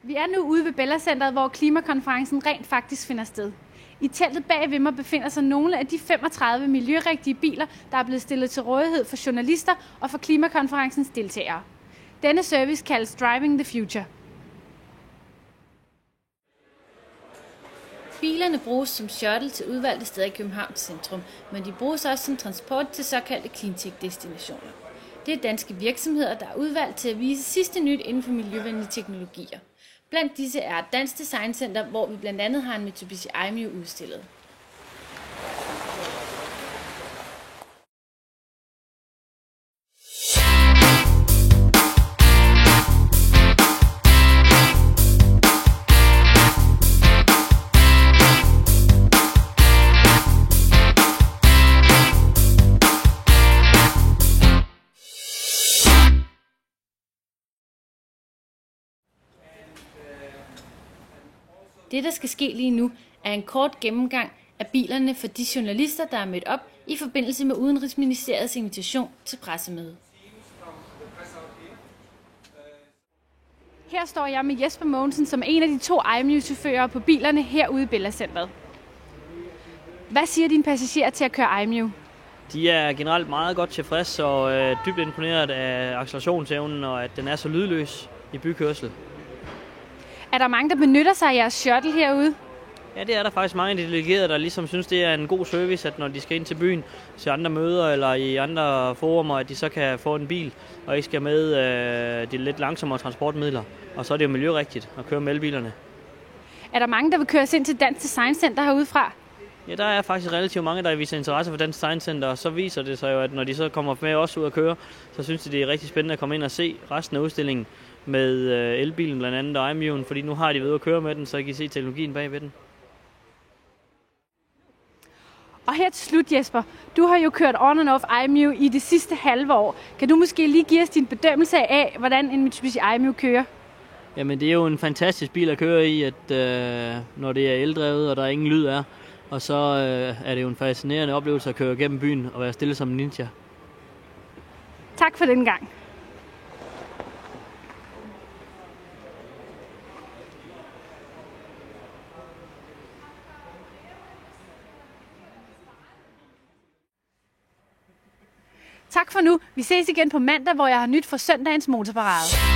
Vi er nu ude ved Bella Centeret, hvor klimakonferencen rent faktisk finder sted. I teltet bag ved mig befinder sig nogle af de 35 miljørigtige biler, der er blevet stillet til rådighed for journalister og for klimakonferencens deltagere. Denne service kaldes Driving the Future. Bilerne bruges som shuttle til udvalgte steder i Københavns centrum, men de bruges også som transport til såkaldte cleantech-destinationer. Det er danske virksomheder, der er udvalgt til at vise sidste nyt inden for miljøvenlige teknologier. Blandt disse er Dansk Design Center, hvor vi blandt andet har en Mitsubishi Aimio udstillet. Det, der skal ske lige nu, er en kort gennemgang af bilerne for de journalister, der er mødt op i forbindelse med Udenrigsministeriets invitation til pressemøde. Her står jeg med Jesper Mogensen som en af de 2 Aimio-chauffører på bilerne herude i Bella Centeret. Hvad siger dine passagerer til at køre Aimio? De er generelt meget godt tilfreds og dybt imponeret af accelerationsevnen og at den er så lydløs i bykørsel. Er der mange, der benytter sig af jeres shuttle herude? Ja, det er der faktisk mange af de delegerede, der ligesom synes, det er en god service, at når de skal ind til byen til andre møder eller i andre forumer, at de så kan få en bil og ikke skal med de lidt langsommere transportmidler. Og så er det jo miljørigtigt at køre med elbilerne. Er der mange, der vil køres ind til Dansk Design Center herudefra? Ja, der er faktisk relativt mange, der viser interesse for Dansk Design Center, og så viser det sig jo, at når de så kommer med os ud at køre, så synes de, det er rigtig spændende at komme ind og se resten af udstillingen med elbilen blandt andet og Aimio'en, fordi nu har de ved at køre med den, så I kan se teknologien bag ved den. Og her til slut, Jesper, du har jo kørt on and off Aimio i det sidste halve år. Kan du måske lige give os din bedømmelse af, hvordan en Mitsubishi Aimio kører? Jamen, det er jo en fantastisk bil at køre i, at når det er eldrevet, og der ingen lyd er. Og så er det jo en fascinerende oplevelse at køre gennem byen og være stille som en ninja. Tak for den gang. Tak for nu. Vi ses igen på mandag, hvor jeg har nyt fra søndagens motorparade.